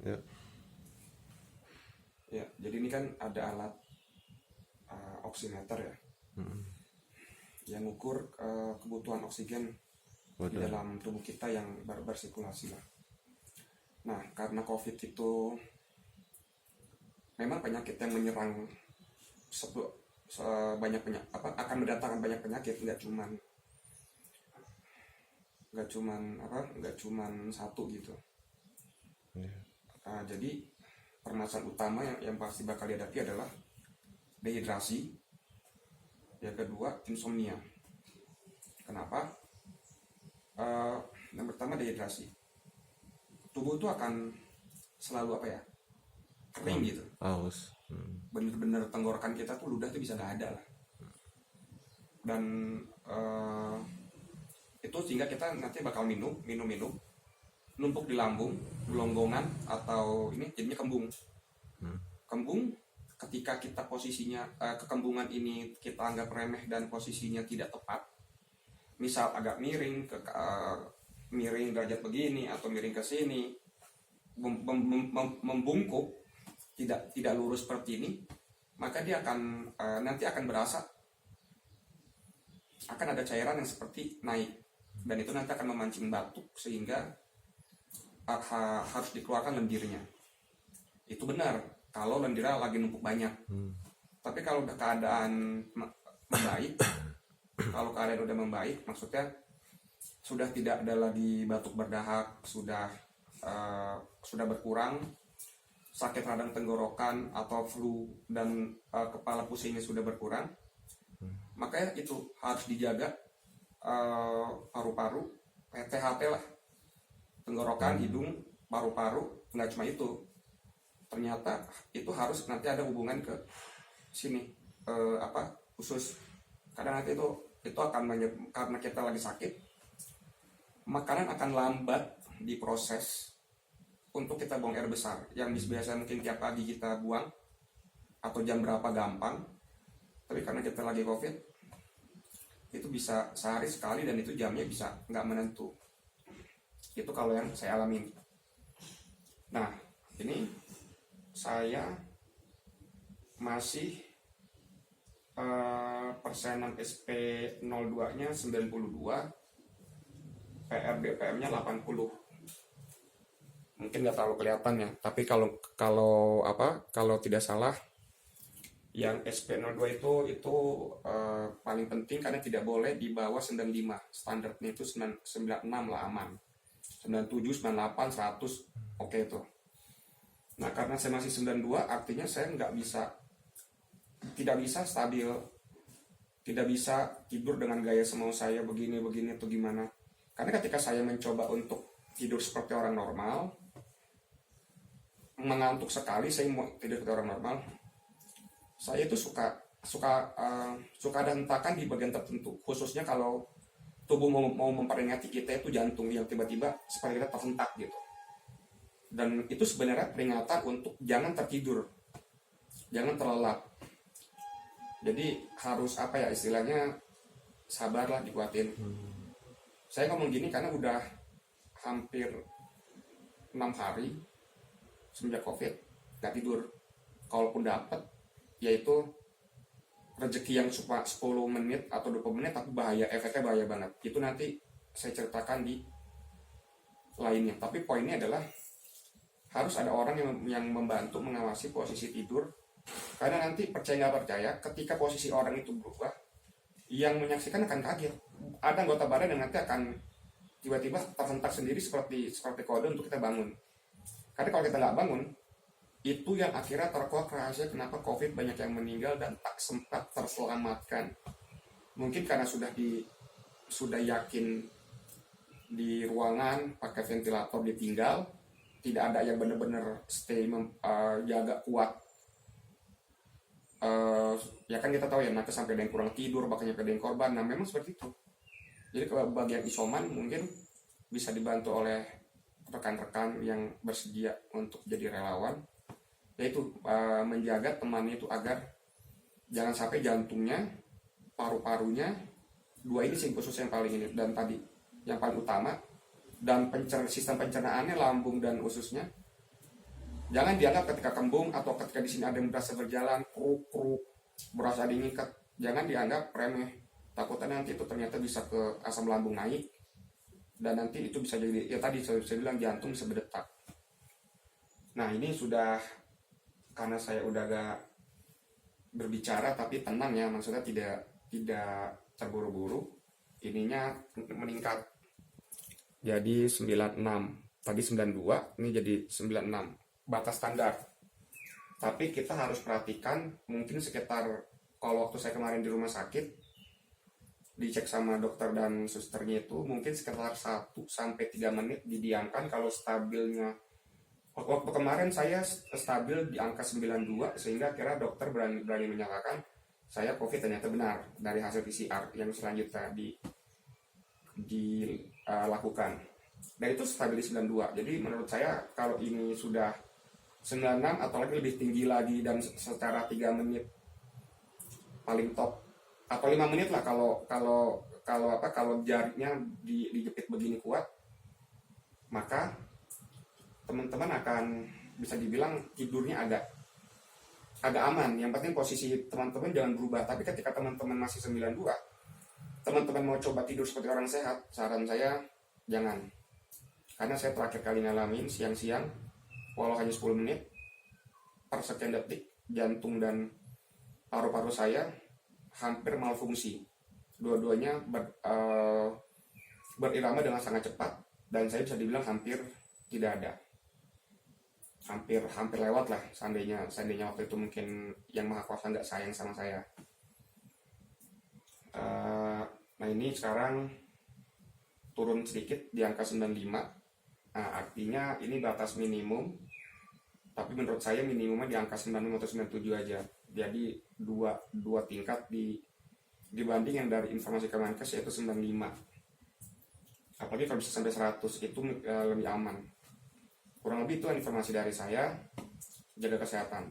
Ya. Ya, jadi ini kan ada alat oximeter ya, yang ngukur kebutuhan oksigen di Waduh. dalam tubuh kita yang bersirkulasi lah. Nah, karena COVID itu memang penyakit yang menyerang banyak penyakit, akan mendatangkan banyak penyakit, nggak cuman satu gitu. Ya. Jadi permasalahan utama yang pasti bakal dihadapi adalah dehidrasi, yang kedua insomnia. Kenapa? Yang pertama dehidrasi, tubuh itu akan selalu kering gitu, Aus. bener-bener tenggorokan kita tuh, ludah tuh bisa nggak ada lah. Dan itu sehingga kita nanti bakal minum numpuk di lambung, gelonggongan, atau ini jadinya kembung. Kembung ketika kita posisinya kekembungan ini kita anggap remeh dan posisinya tidak tepat, misal agak miring miring derajat begini atau miring ke sini, membungkuk, tidak lurus seperti ini, maka dia akan nanti akan berasa akan ada cairan yang seperti naik, dan itu nanti akan memancing batuk sehingga harus dikeluarkan lendirnya. Itu benar kalau lendirnya lagi numpuk banyak. Tapi kalau udah keadaan membaik, kalau keadaan udah membaik, maksudnya sudah tidak ada lagi batuk berdahak, sudah berkurang, sakit radang tenggorokan atau flu dan kepala pusingnya sudah berkurang, makanya itu harus dijaga paru-paru, THT lah, tenggorokan, hidung, paru-paru. Nggak cuma itu, ternyata itu harus nanti ada hubungan ke sini, usus. Karena nanti itu akan karena kita lagi sakit, makanan akan lambat diproses untuk kita buang air besar, yang biasa mungkin tiap pagi kita buang atau jam berapa gampang, tapi karena kita lagi COVID itu bisa sehari sekali, dan itu jamnya bisa nggak menentu. Itu kalau yang saya alami. Nah, ini saya masih persenan SP02 nya 92, PRBPM nya 80. Mungkin nggak terlalu kelihatan ya, tapi kalau tidak salah yang SP02 itu paling penting, karena tidak boleh di bawah 95. Standarnya itu 96 lah, aman. 97, 98, 100 oke itu. Nah, karena saya masih 92, artinya saya tidak bisa stabil, tidak bisa tidur dengan gaya semau saya begini atau gimana. Karena ketika saya mencoba untuk tidur seperti orang normal, mengantuk sekali, saya mau tidur seperti orang normal, saya itu suka ada hentakan di bagian tertentu, khususnya kalau tubuh mau memperingati kita, itu jantung yang tiba-tiba seperti kita terhentak gitu. Dan itu sebenarnya peringatan untuk jangan tertidur, jangan terlelap. Jadi harus istilahnya sabarlah, dikuatin. Saya ngomong gini karena udah hampir 6 hari semenjak COVID gak tidur. Kalaupun dapat, yaitu rezeki yang cuma 10 menit atau 20 menit, tapi efeknya bahaya banget. Itu nanti saya ceritakan di lainnya. Tapi poinnya adalah harus ada orang yang membantu mengawasi posisi tidur. Karena nanti percaya nggak percaya, ketika posisi orang itu berubah, yang menyaksikan akan kaget. Ada anggota badan yang nanti akan tiba-tiba terhentak sendiri seperti kode untuk kita bangun. Karena kalau kita nggak bangun, itu yang akhirnya terkuak rahasia kenapa COVID banyak yang meninggal dan tak sempat terselamatkan. Mungkin karena sudah yakin di ruangan pakai ventilator ditinggal, tidak ada yang benar-benar stay jaga kuat. Ya kan kita tahu ya, nanti sampai ada yang kurang tidur, bahkan ada yang korban. Nah, memang seperti itu. Jadi kalau bagian isoman mungkin bisa dibantu oleh rekan-rekan yang bersedia untuk jadi relawan, yaitu menjaga temannya itu agar jangan sampai jantungnya, paru-parunya, dua ini sih khusus yang paling ini, dan tadi yang paling utama, dan sistem pencernaannya, lambung dan ususnya Jangan dianggap ketika kembung atau ketika di sini ada yang berasa berjalan kruk kruk berasa diikat, jangan dianggap remeh. Takutnya nanti itu ternyata bisa ke asam lambung naik, dan nanti itu bisa jadi ya tadi saya bilang jantung bisa berdetak. Nah ini sudah, karena saya udah agak berbicara tapi tenang ya, maksudnya tidak terburu-buru, ininya meningkat jadi 96, tadi 92, ini jadi 96, batas standar. Tapi kita harus perhatikan, mungkin sekitar, kalau waktu saya kemarin di rumah sakit dicek sama dokter dan susternya itu mungkin sekitar 1-3 menit didiamkan. Kalau stabilnya, waktu kemarin saya stabil di angka 92, sehingga kira dokter berani menyatakan saya COVID. Ternyata benar dari hasil PCR yang selanjutnya dilakukan. Dan itu stabil di 92. Jadi menurut saya kalau ini sudah 96 atau lebih tinggi lagi dan secara 3 menit paling top, atau 5 menit lah kalau jaraknya dijepit begini kuat, maka teman-teman akan bisa dibilang tidurnya agak aman. Yang penting posisi teman-teman jangan berubah. Tapi ketika teman-teman masih 92, teman-teman mau coba tidur seperti orang sehat, saran saya jangan. Karena saya terakhir kali ngalamin siang-siang, walau hanya 10 menit, per sekian detik jantung dan paru-paru saya hampir malfungsi. Dua-duanya berirama dengan sangat cepat, dan saya bisa dibilang hampir tidak ada. Hampir lewat lah, seandainya waktu itu mungkin yang Maha Kuasa nggak sayang sama saya. Nah ini sekarang turun sedikit di angka 95. Nah artinya ini batas minimum, tapi menurut saya minimumnya di angka 96 atau 97 aja. Jadi dua tingkat dibanding yang dari informasi Kemenkes yaitu 95. Apalagi kalau bisa sampai 100 itu lebih aman. Kurang lebih itu informasi dari saya. Jaga kesehatan.